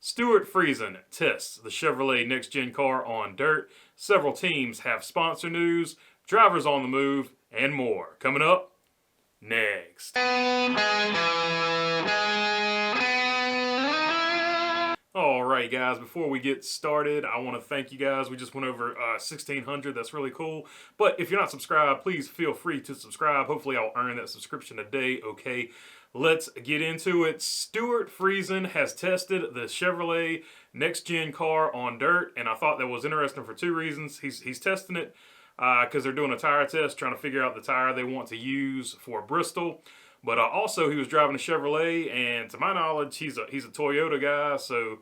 Stewart Friesen tests the Chevrolet next-gen car on dirt. Several teams have sponsor news, drivers on the move, and more. Coming up next. Alright guys, before we get started, I want to thank you guys. We just went over 1,600. That's really cool. But if you're not subscribed, please feel free to subscribe. Hopefully I'll earn that subscription today. Okay, let's get into it. Stewart Friesen has tested the Chevrolet next-gen car on dirt, and I thought that was interesting for two reasons. He's testing it because they're doing a tire test, trying to figure out the tire they want to use for Bristol. But also, he was driving a Chevrolet, and to my knowledge, he's a Toyota guy, so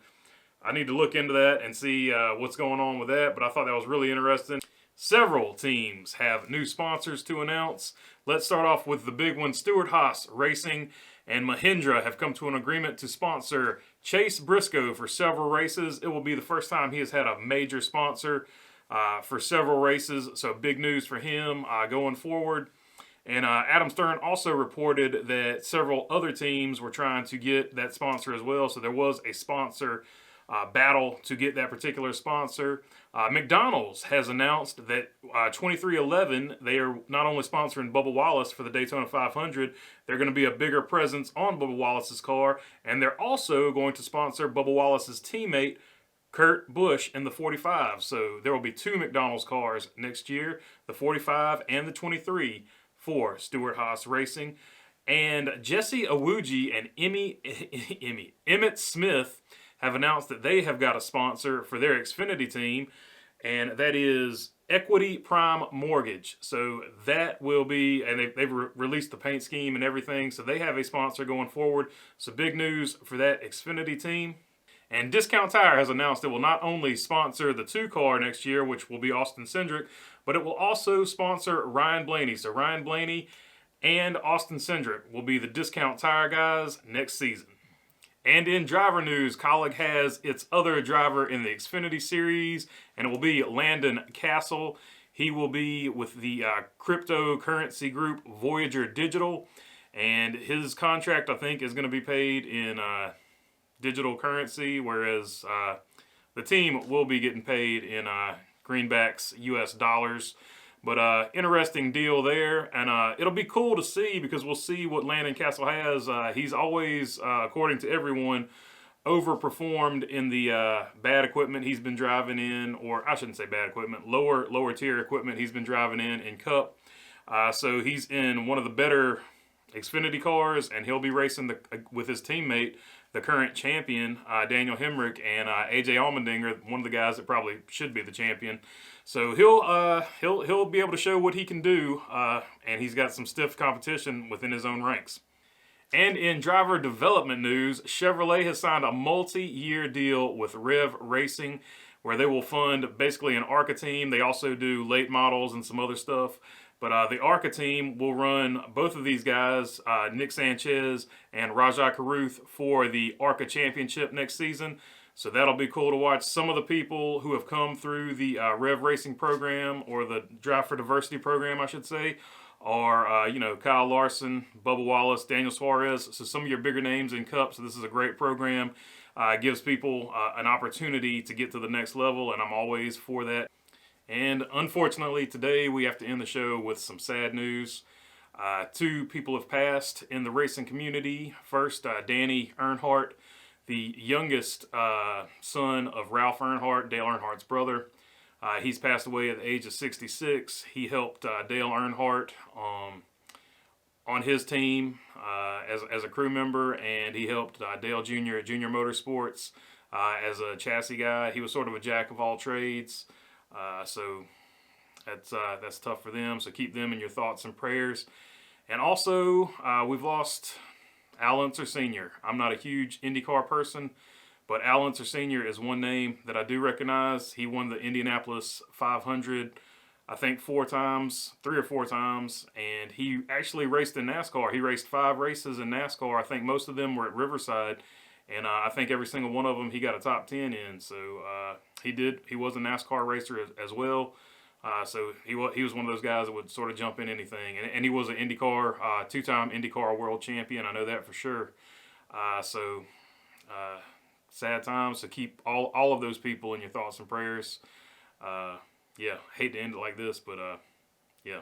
I need to look into that and see what's going on with that. But I thought that was really interesting. Several teams have new sponsors to announce. Let's start off with the big one. Stewart HAAS Racing and Mahindra have come to an agreement to sponsor Chase Briscoe for several races. It will be the first time he has had a major sponsor for several races, so big news for him going forward. And Adam Stern also reported that several other teams were trying to get that sponsor as well. So there was a sponsor battle to get that particular sponsor. McDonald's has announced that 2311, they are not only sponsoring Bubba Wallace for the Daytona 500, they're going to be a bigger presence on Bubba Wallace's car. And they're also going to sponsor Bubba Wallace's teammate, Kurt Busch, in the 45. So there will be two McDonald's cars next year, the 45 and the 23. For Stewart HAAS Racing. And Jesse Awuji and Emmett Smith have announced that they have got a sponsor for their Xfinity team, and that is Equity Prime Mortgage. So that will be, and they've released the paint scheme and everything, so they have a sponsor going forward. So big news for that Xfinity team. And Discount Tire has announced it will not only sponsor the 2 car next year, which will be Austin Cindric, but it will also sponsor Ryan Blaney. So Ryan Blaney and Austin Cindric will be the Discount Tire guys next season. And in driver news, Kaulig has its other driver in the Xfinity Series, and it will be Landon Castle. He will be with the cryptocurrency group Voyager Digital, and his contract, I think, is going to be paid in digital currency, whereas the team will be getting paid in greenbacks, US dollars. But interesting deal there, and it'll be cool to see because we'll see what Landon Castle has. He's always, according to everyone, overperformed in the bad equipment he's been driving in, or I shouldn't say bad equipment, lower tier equipment he's been driving in Cup. So he's in one of the better Xfinity cars, and he'll be racing with his teammate, the current champion, Daniel Hemrick, and AJ Allmendinger, one of the guys that probably should be the champion. So he'll be able to show what he can do, and he's got some stiff competition within his own ranks. And in driver development news, Chevrolet has signed a multi-year deal with Rev Racing, where they will fund basically an ARCA team. They also do late models and some other stuff. But the ARCA team will run both of these guys, Nick Sanchez and Rajai Caruth, for the ARCA championship next season. So that'll be cool to watch. Some of the people who have come through the Rev Racing program, or the Drive for Diversity program, I should say, are, Kyle Larson, Bubba Wallace, Daniel Suarez. So some of your bigger names in Cup. So this is a great program. It gives people an opportunity to get to the next level, and I'm always for that. And unfortunately, today we have to end the show with some sad news. 2 people have passed in the racing community. First, Danny Earnhardt, the youngest son of Ralph Earnhardt, Dale Earnhardt's brother. He's passed away at the age of 66. He helped Dale Earnhardt on his team as a crew member, and he helped Dale Jr. at Junior Motorsports as a chassis guy. He was sort of a jack of all trades. So that's tough for them. So keep them in your thoughts and prayers. And also, we've lost Al Unser Sr. I'm not a huge IndyCar person, but Al Unser Sr. is one name that I do recognize. He won the Indianapolis 500, I think 3 or 4 times, and he actually raced in NASCAR. He raced 5 races in NASCAR. I think most of them were at Riverside. And I think every single one of them he got a top 10 in. So he was a NASCAR racer as well. So he was one of those guys that would sort of jump in anything. And he was an IndyCar, 2-time IndyCar world champion. I know that for sure. sad times. So keep all of those people in your thoughts and prayers. Yeah, hate to end it like this, but yeah.